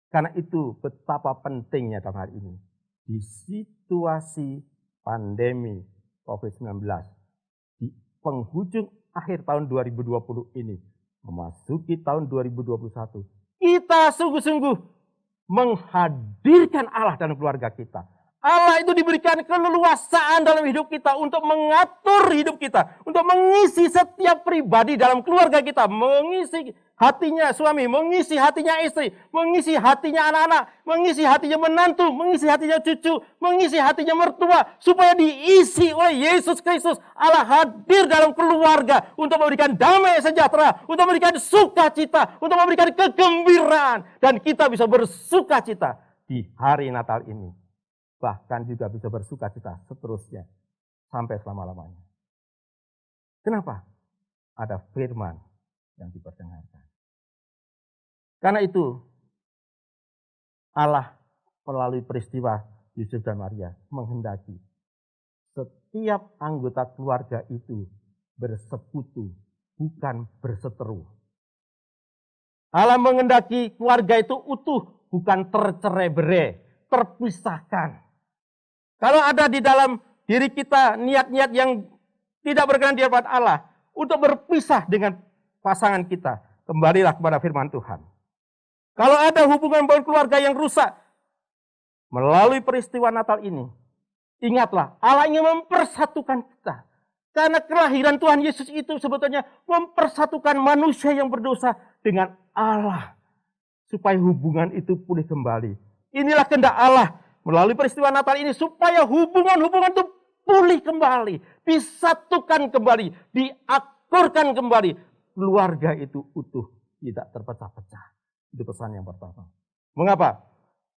Karena itu betapa pentingnya dalam hari ini. Di situasi pandemi COVID-19. Di penghujung akhir tahun 2020 ini, memasuki tahun 2021, kita sungguh-sungguh menghadirkan Allah dalam keluarga kita. Allah itu diberikan keleluasaan dalam hidup kita untuk mengatur hidup kita, untuk mengisi setiap pribadi dalam keluarga kita, mengisi hatinya suami, mengisi hatinya istri, mengisi hatinya anak-anak, mengisi hatinya menantu, mengisi hatinya cucu, mengisi hatinya mertua, supaya diisi oleh Yesus Kristus. Allah hadir dalam keluarga untuk memberikan damai sejahtera, untuk memberikan sukacita, untuk memberikan kegembiraan, dan kita bisa bersukacita di hari Natal ini. Bahkan juga bisa bersukacita seterusnya sampai selama-lamanya. Kenapa? Ada firman yang diperdengarkan. Karena itu Allah melalui peristiwa Yusuf dan Maria menghendaki setiap anggota keluarga itu bersekutu, bukan berseteru. Allah menghendaki keluarga itu utuh, bukan tercerai-berai, terpisahkan. Kalau ada di dalam diri kita niat-niat yang tidak berkenan di hadapan Allah untuk berpisah dengan pasangan kita, kembalilah kepada firman Tuhan. Kalau ada hubungan keluarga yang rusak melalui peristiwa Natal ini, ingatlah Allah ingin mempersatukan kita. Karena kelahiran Tuhan Yesus itu sebetulnya mempersatukan manusia yang berdosa dengan Allah, supaya hubungan itu pulih kembali. Inilah kehendak Allah melalui peristiwa Natal ini, supaya hubungan-hubungan itu pulih kembali, disatukan kembali, diakurkan kembali. Keluarga itu utuh, tidak terpecah-pecah. Itu pesan yang pertama. Mengapa?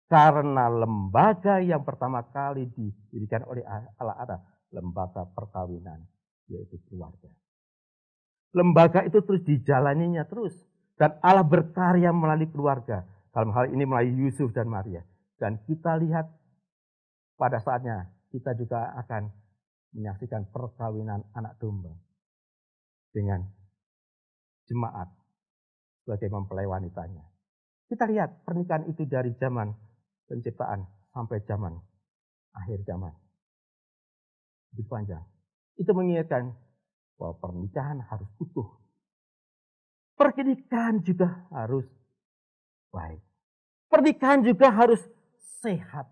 Karena lembaga yang pertama kali didirikan oleh Allah ada lembaga perkawinan, yaitu keluarga. Lembaga itu terus dijalaninya terus. Dan Allah berkarya melalui keluarga. Dalam hal ini melalui Yusuf dan Maria. Dan kita lihat pada saatnya kita juga akan menyaksikan perkawinan anak domba dengan jemaat sebagai mempelai wanitanya. Kita lihat pernikahan itu dari zaman penciptaan sampai zaman akhir zaman. Itu panjang. Itu mengingatkan bahwa pernikahan harus utuh. Pernikahan juga harus baik. Pernikahan juga harus sehat.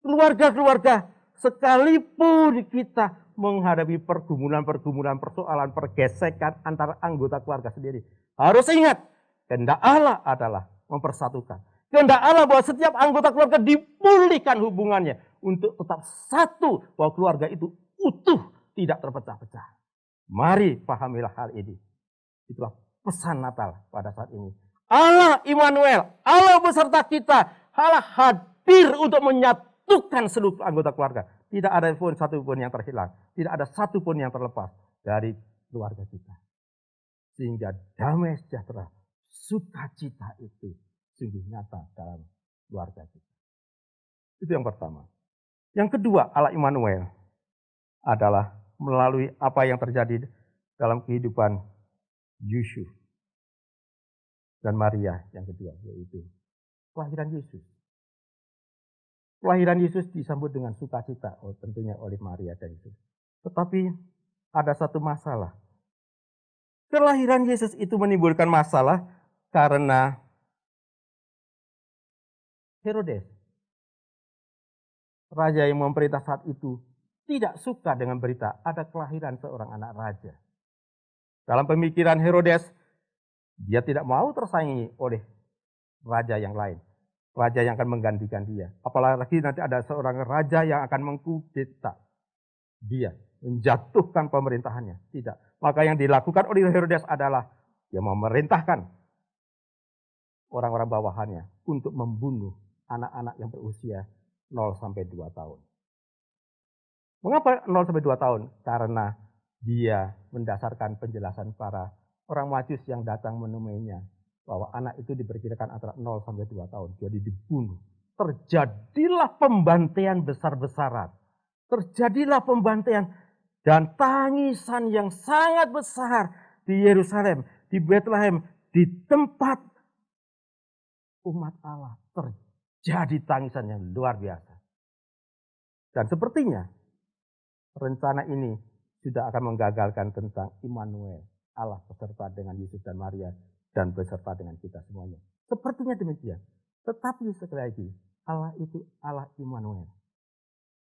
Keluarga-keluarga, sekalipun kita menghadapi pergumulan-pergumulan, persoalan, pergesekan antara anggota keluarga sendiri, harus ingat, kehendak Allah adalah mempersatukan. Kehendak Allah bahwa setiap anggota keluarga dipulihkan hubungannya untuk tetap satu, bahwa keluarga itu utuh, tidak terpecah-pecah. Mari pahamilah hal ini. Itulah pesan Natal pada saat ini. Allah Immanuel, Allah beserta kita, Allah hadir untuk menyatukan seluruh anggota keluarga. Tidak ada pun satu pun yang terhilang, tidak ada satu pun yang terlepas dari keluarga kita. Sehingga damai sejahtera, sukacita itu sungguh nyata dalam keluarga kita. Itu yang pertama. Yang kedua, Allah Immanuel adalah melalui apa yang terjadi dalam kehidupan Yusuf dan Maria yang kedua, yaitu kelahiran Yesus. Kelahiran Yesus disambut dengan sukacita, tentunya oleh Maria dan Yesus. Tetapi ada satu masalah. Kelahiran Yesus itu menimbulkan masalah karena Herodes, raja yang memerintah saat itu, tidak suka dengan berita ada kelahiran seorang anak raja. Dalam pemikiran Herodes, dia tidak mau tersaingi oleh raja yang lain. Raja yang akan menggantikan dia. Apalagi nanti ada seorang raja yang akan mengkudeta dia, menjatuhkan pemerintahannya. Tidak. Maka yang dilakukan oleh Herodes adalah dia memerintahkan orang-orang bawahannya untuk membunuh anak-anak yang berusia 0 sampai 2 tahun. Mengapa 0 sampai 2 tahun? Karena dia mendasarkan penjelasan para orang Majus yang datang menemuinya bahwa anak itu diperkirakan antara 0 sampai 2 tahun. Jadi dibunuh. Terjadilah pembantaian besar-besaran. Terjadilah pembantaian dan tangisan yang sangat besar di Yerusalem, di Bethlehem, di tempat umat Allah. Terjadi tangisan yang luar biasa. Dan sepertinya rencana ini sudah akan menggagalkan tentang Immanuel, Allah beserta dengan Yesus dan Maria dan beserta dengan kita semuanya. Sepertinya demikian. Tetapi sekali lagi, Allah itu Allah Immanuel.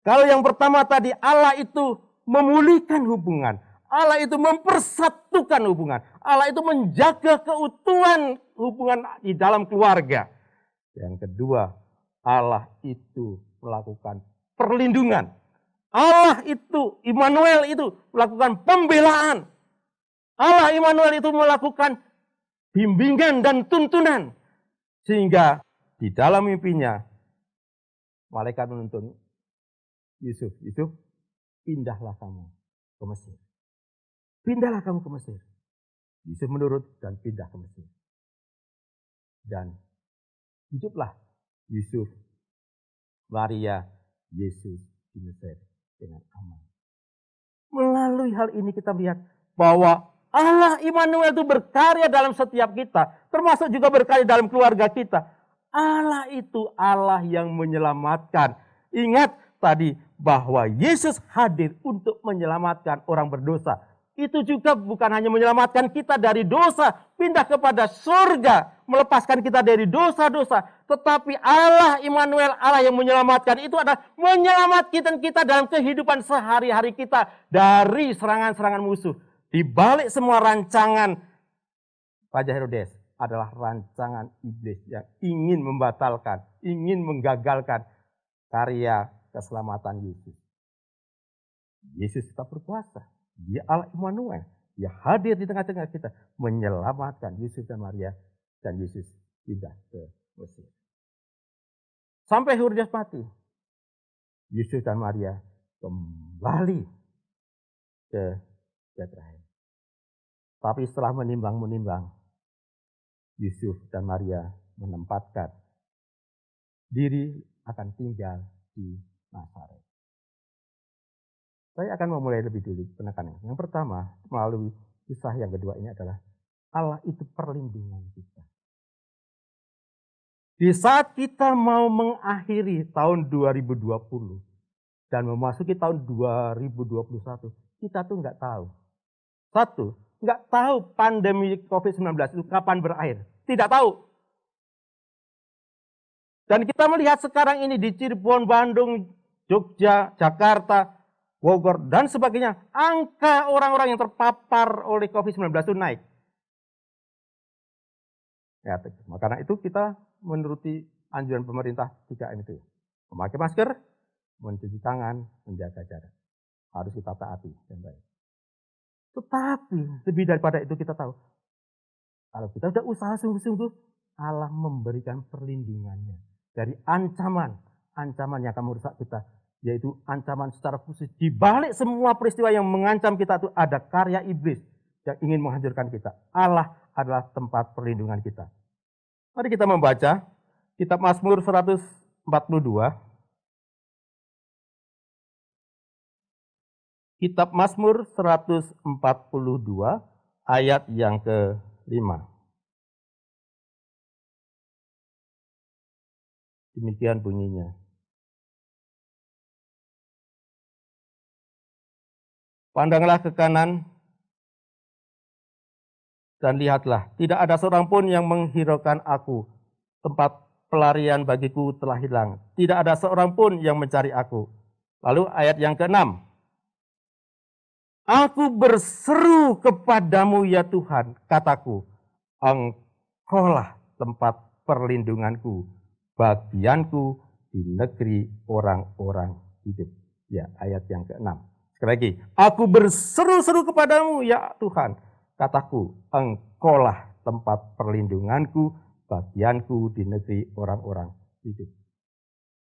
Kalau yang pertama tadi, Allah itu memulihkan hubungan. Allah itu mempersatukan hubungan. Allah itu menjaga keutuhan hubungan di dalam keluarga. Yang kedua, Allah itu melakukan perlindungan. Allah itu, Immanuel itu melakukan pembelaan. Allah Immanuel itu melakukan bimbingan dan tuntunan. Sehingga di dalam mimpinya, malaikat menuntun Yusuf, Yusuf, pindahlah kamu ke Mesir. Pindahlah kamu ke Mesir. Yusuf menurut dan pindah ke Mesir. Dan hiduplah Yusuf, Maria, Yesus di Mesir dengan aman. Melalui hal ini kita melihat bahwa Allah Immanuel itu berkarya dalam setiap kita, termasuk juga berkarya dalam keluarga kita. Allah itu Allah yang menyelamatkan. Ingat tadi bahwa Yesus hadir untuk menyelamatkan orang berdosa. Itu juga bukan hanya menyelamatkan kita dari dosa, pindah kepada surga, melepaskan kita dari dosa-dosa. Tetapi Allah Immanuel, Allah yang menyelamatkan itu adalah menyelamatkan kita dalam kehidupan sehari-hari kita dari serangan-serangan musuh. Di balik semua rancangan Raja Herodes adalah rancangan iblis yang ingin membatalkan, ingin menggagalkan karya keselamatan Yesus. Yesus tetap berkuasa. Dia Allah Immanuel. Dia hadir di tengah-tengah kita. Menyelamatkan Yusuf dan Maria. Dan Yesus pindah ke Mesir. Sampai Herodes mati. Yusuf dan Maria kembali ke Bethlehem. Tapi setelah menimbang-menimbang, Yusuf dan Maria menempatkan diri akan tinggal di Nazaret. Saya akan memulai lebih dulu penekanannya. Yang pertama, melalui kisah yang kedua ini adalah Allah itu perlindungan kita. Di saat kita mau mengakhiri tahun 2020 dan memasuki tahun 2021, kita tuh nggak tahu Satu, nggak tahu pandemi COVID-19 itu kapan berakhir. Tidak tahu. Dan kita melihat sekarang ini di Cirebon, Bandung, Jogja, Jakarta, Bogor, dan sebagainya. Angka orang-orang yang terpapar oleh COVID-19 itu naik. Ya, karena itu kita menuruti anjuran pemerintah 3M itu. Memakai masker, mencuci tangan, menjaga jarak. Harus kita taati dan baik. Tetapi lebih daripada itu kita tahu, kalau kita sudah usaha sungguh-sungguh, Allah memberikan perlindungannya dari ancaman yang akan merusak kita, yaitu ancaman secara khusus. Di balik semua peristiwa yang mengancam kita itu ada karya iblis yang ingin menghancurkan kita. Allah adalah tempat perlindungan kita. Mari kita membaca kitab Mazmur 142. Kitab Mazmur 142 ayat yang ke-5. Demikian bunyinya. Pandanglah ke kanan dan lihatlah, tidak ada seorang pun yang menghiraukan aku. Tempat pelarian bagiku telah hilang. Tidak ada seorang pun yang mencari aku. Lalu ayat yang ke-6. Aku berseru kepadamu ya Tuhan, kataku, Engkaulah tempat perlindunganku, bagianku di negeri orang-orang hidup. Ya, ayat yang ke-6. Sekali lagi, aku berseru-seru kepadamu ya Tuhan, kataku, Engkaulah tempat perlindunganku, bagianku di negeri orang-orang hidup.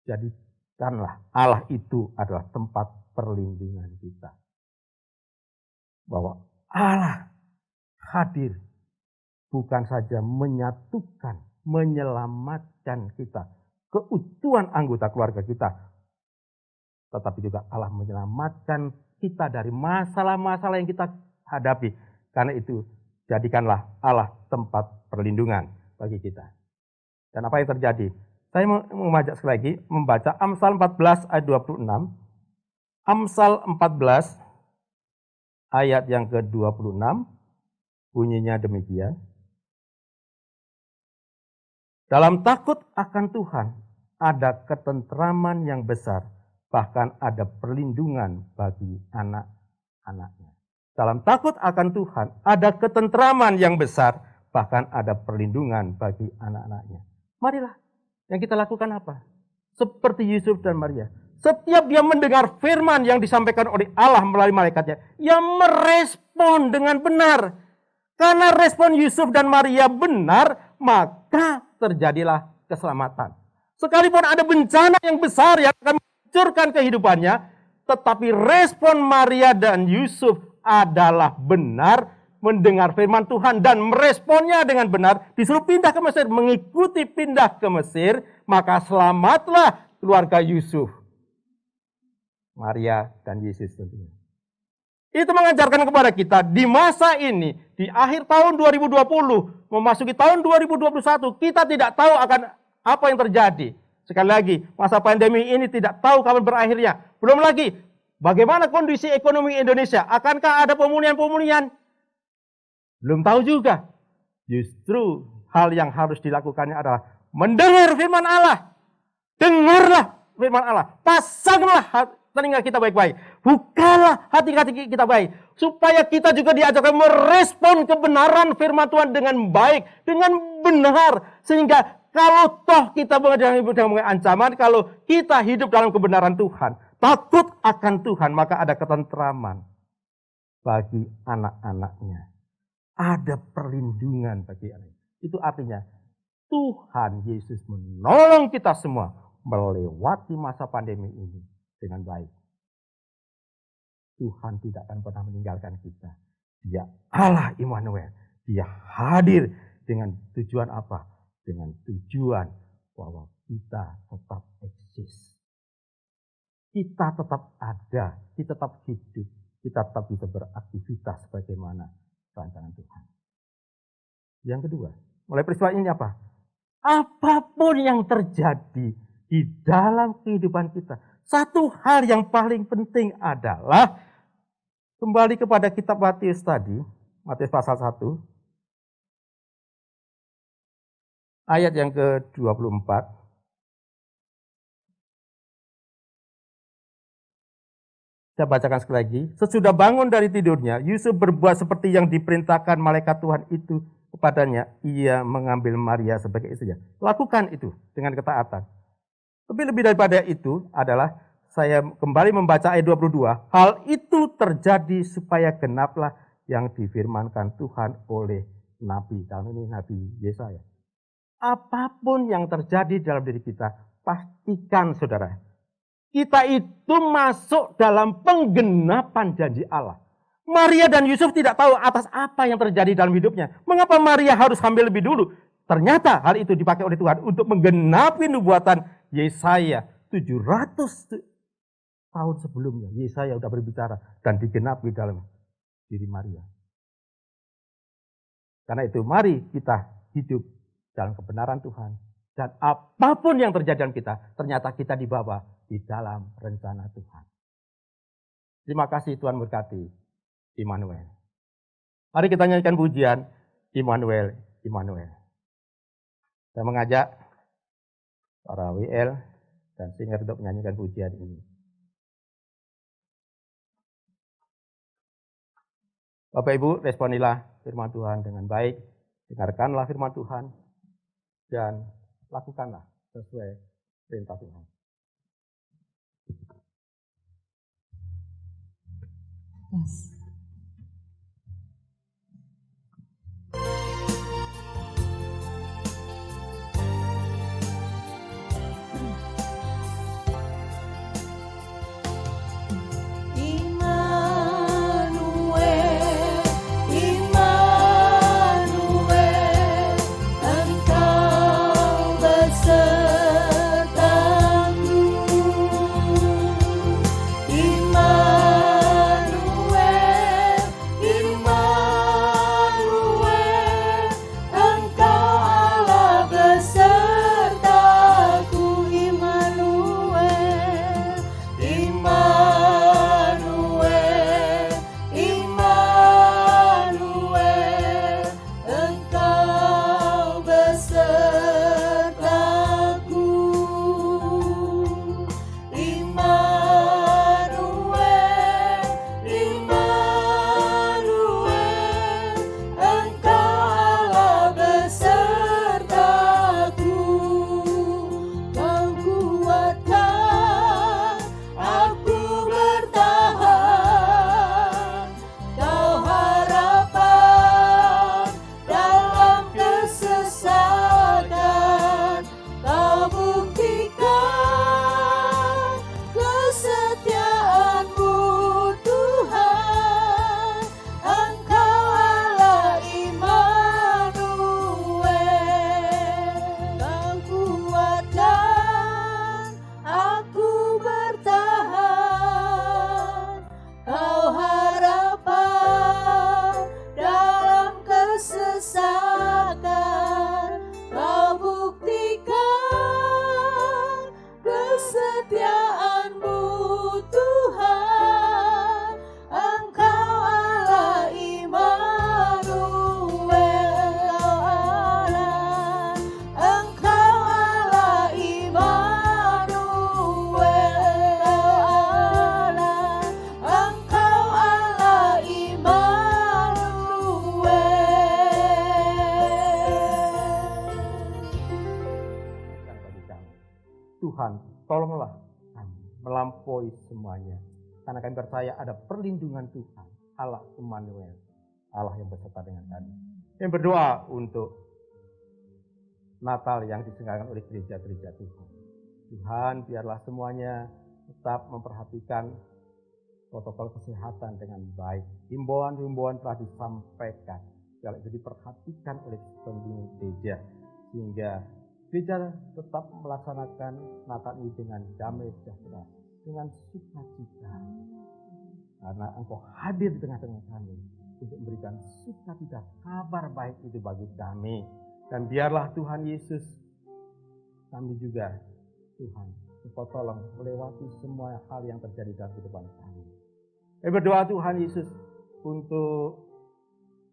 Jadikanlah Allah itu adalah tempat perlindungan kita. Bahwa Allah hadir bukan saja menyatukan, menyelamatkan kita, keutuhan anggota keluarga kita, tetapi juga Allah menyelamatkan kita dari masalah-masalah yang kita hadapi. Karena itu, jadikanlah Allah tempat perlindungan bagi kita. Dan apa yang terjadi? Saya mau mengajak sekali lagi, membaca Amsal 14 ayat 26. Amsal 14 ayat yang ke-26, bunyinya demikian. Dalam takut akan Tuhan, ada ketentraman yang besar, bahkan ada perlindungan bagi anak-anaknya. Dalam takut akan Tuhan, ada ketentraman yang besar, bahkan ada perlindungan bagi anak-anaknya. Marilah, yang kita lakukan apa? Seperti Yusuf dan Maria. Setiap dia mendengar firman yang disampaikan oleh Allah melalui malaikatnya, ia merespon dengan benar. Karena respon Yusuf dan Maria benar, maka terjadilah keselamatan. Sekalipun ada bencana yang besar yang akan menghancurkan kehidupannya, tetapi respon Maria dan Yusuf adalah benar, mendengar firman Tuhan dan meresponnya dengan benar, disuruh pindah ke Mesir, mengikuti pindah ke Mesir, maka selamatlah keluarga Yusuf, Maria dan Yesus tentunya. Itu mengajarkan kepada kita di masa ini, di akhir tahun 2020, memasuki tahun 2021, kita tidak tahu akan apa yang terjadi. Sekali lagi, masa pandemi ini tidak tahu kapan berakhirnya. Belum lagi, bagaimana kondisi ekonomi Indonesia? Akankah ada pemulihan-pemulihan? Belum tahu juga. Justru hal yang harus dilakukannya adalah mendengar firman Allah. Dengarlah firman Allah. Pasanglah telinga kita baik-baik. Bukalah hati-hati kita baik. Supaya kita juga diajarkan merespon kebenaran firman Tuhan dengan baik. Dengan benar. Sehingga kalau toh kita mengalami ancaman, kalau kita hidup dalam kebenaran Tuhan, takut akan Tuhan, maka ada ketentraman bagi anak-anaknya. Ada perlindungan bagi anak. Itu artinya Tuhan Yesus menolong kita semua melewati masa pandemi ini dengan baik. Tuhan tidak akan pernah meninggalkan kita. Dia Allah Immanuel. Dia hadir dengan tujuan apa? Dengan tujuan bahwa kita tetap eksis. Kita tetap ada, kita tetap hidup, kita tetap bisa beraktivitas sebagaimana rancangan Tuhan. Yang kedua, mulai peristiwa ini apa? Apapun yang terjadi di dalam kehidupan kita, satu hal yang paling penting adalah Kembali kepada kitab Matius tadi, Matius pasal 1, ayat yang ke-24. Saya bacakan sekali lagi. Sesudah bangun dari tidurnya, Yusuf berbuat seperti yang diperintahkan malaikat Tuhan itu kepadanya. Ia mengambil Maria sebagai istrinya. Lakukan itu dengan ketaatan. Tapi lebih daripada itu adalah saya kembali membaca ayat 22. Hal itu terjadi supaya genaplah yang difirmankan Tuhan oleh Nabi. Dalam ini Nabi Yesaya. Apapun yang terjadi dalam diri kita, pastikan saudara, kita itu masuk dalam penggenapan janji Allah. Maria dan Yusuf tidak tahu atas apa yang terjadi dalam hidupnya. Mengapa Maria harus hamil lebih dulu? Ternyata hal itu dipakai oleh Tuhan untuk menggenapi nubuatan Yesaya 700 tahun sebelumnya. Yesaya sudah berbicara dan digenapi dalam diri Maria. Karena itu mari kita hidup dalam kebenaran Tuhan. Dan apapun yang terjadi dalam kita, ternyata kita dibawa di dalam rencana Tuhan. Terima kasih, Tuhan berkati. Immanuel. Mari kita nyanyikan pujian Immanuel, Immanuel. Saya mengajak para WL dan singer untuk menyanyikan pujian ini. Bapak Ibu, responilah firman Tuhan dengan baik. Dengarkanlah firman Tuhan dan lakukanlah sesuai perintah Tuhan. Yes. Tuhan, tolonglah kami melampaui semuanya. Karena kami percaya ada perlindungan Tuhan, Allah Immanuel, Allah yang beserta dengan kami. Yang berdoa untuk Natal yang diselenggarakan oleh gereja-gereja Tuhan. Tuhan, biarlah semuanya tetap memperhatikan protokol kesehatan dengan baik. Himbauan-himbauan telah disampaikan. Kalau itu diperhatikan oleh pemimpin gereja, sehingga gereja tetap melaksanakan Natal ini dengan damai sejahtera, dengan sukacita. Karena Engkau hadir di tengah-tengah kami untuk memberikan sukacita, kabar baik itu bagi kami. Dan biarlah Tuhan Yesus, kami juga, Tuhan, Engkau tolong melewati semua hal yang terjadi dalam kehidupan kami. Kami berdoa Tuhan Yesus untuk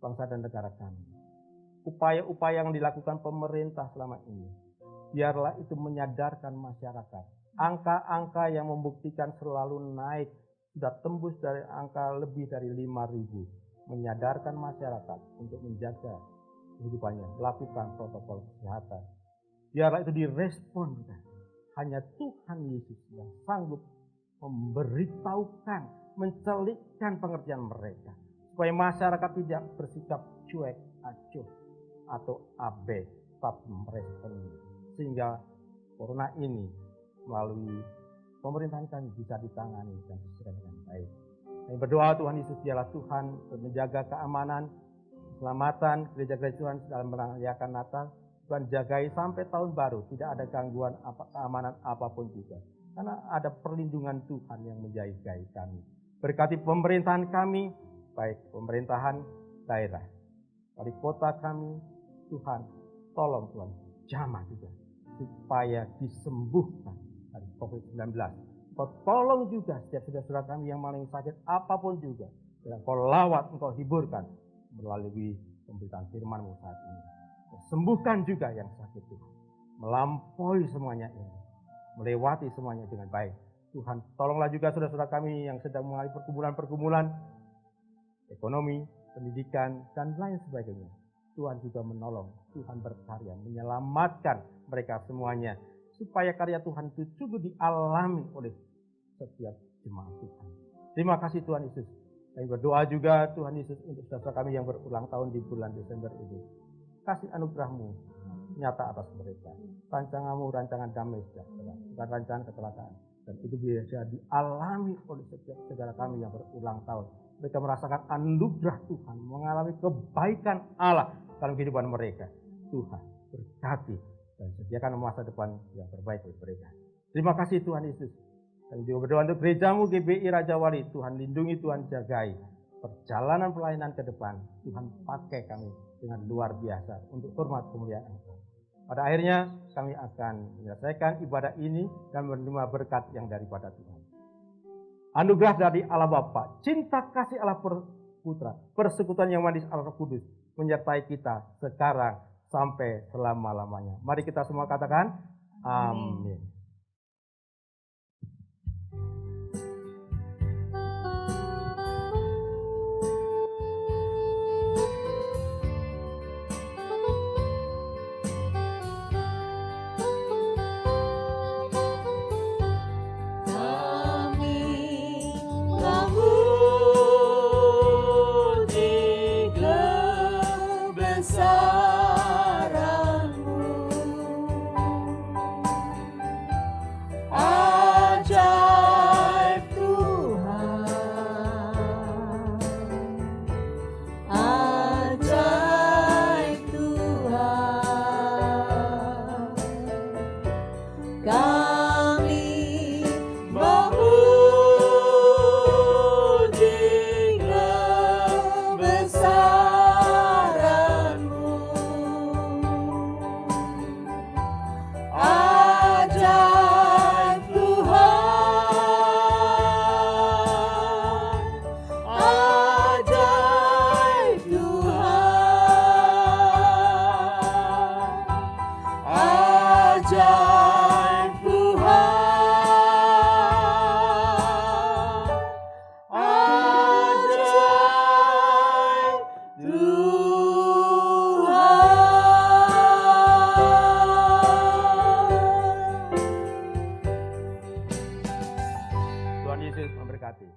bangsa dan negara kami. Upaya-upaya yang dilakukan pemerintah selama ini, biarlah itu menyadarkan masyarakat. Angka-angka yang membuktikan selalu naik, sudah tembus dari angka lebih dari 5.000. Menyadarkan masyarakat untuk menjaga kehidupannya, melakukan protokol kesehatan. Biarlah itu direspon. Hanya Tuhan Yesus yang sanggup memberitahukan, mencelikkan pengertian mereka. Supaya masyarakat tidak bersikap cuek, acuh, atau abai, tapi merespon. Sehingga corona ini melalui pemerintahan kami bisa ditangani dan diselesaikan dengan baik. Kami berdoa Tuhan Yesus dialah Tuhan untuk menjaga keamanan, keselamatan gereja-gereja Tuhan dalam merayakan Natal. Tuhan jagai sampai tahun baru, tidak ada gangguan keamanan apapun juga. Karena ada perlindungan Tuhan yang menjaga kami. Berkati pemerintahan kami, baik pemerintahan daerah, wali kota kami, Tuhan, tolong Tuhan, jamah juga, supaya disembuhkan dari COVID-19. Engkau tolong juga setiap saudara-saudara kami yang paling sakit, apapun juga. Dan Engkau lawat, Engkau hiburkan melalui pemberitaan firman-Mu saat ini. Sembuhkan juga yang sakit Tuhan. Melampaui semuanya ini. Melewati semuanya dengan baik. Tuhan, tolonglah juga saudara-saudara kami yang sedang mengalami pergumulan-pergumulan ekonomi, pendidikan, dan lain sebagainya. Tuhan juga menolong, Tuhan berkarya, menyelamatkan mereka semuanya. Supaya karya Tuhan itu juga dialami oleh setiap jemaat Tuhan. Terima kasih Tuhan Yesus. Kami berdoa juga Tuhan Yesus untuk saudara kami yang berulang tahun di bulan Desember ini. Kasih anugerah-Mu nyata atas mereka. Rancangan-Mu rancangan damai sejahtera, bukan rancangan kecelakaan. Dan itu bisa dialami oleh setiap saudara kami yang berulang tahun. Mereka merasakan anugerah Tuhan, mengalami kebaikan Allah dalam kehidupan mereka. Tuhan berkati dan sediakan masa depan yang terbaik bagi mereka. Terima kasih Tuhan Yesus. Dan juga berdoa untuk gereja-Mu GBI Raja Wali. Tuhan lindungi, Tuhan jagai. Perjalanan pelayanan ke depan, Tuhan pakai kami dengan luar biasa untuk hormat kemuliaan Engkau. Pada akhirnya kami akan menyelesaikan ibadah ini dan menerima berkat yang daripada Tuhan. Anugerah dari Allah Bapa, cinta kasih Allah Putra, persekutuan yang manis Allah Roh Kudus menyertai kita sekarang sampai selama-lamanya. Mari kita semua katakan amin. Tuhan Yesus memberkati.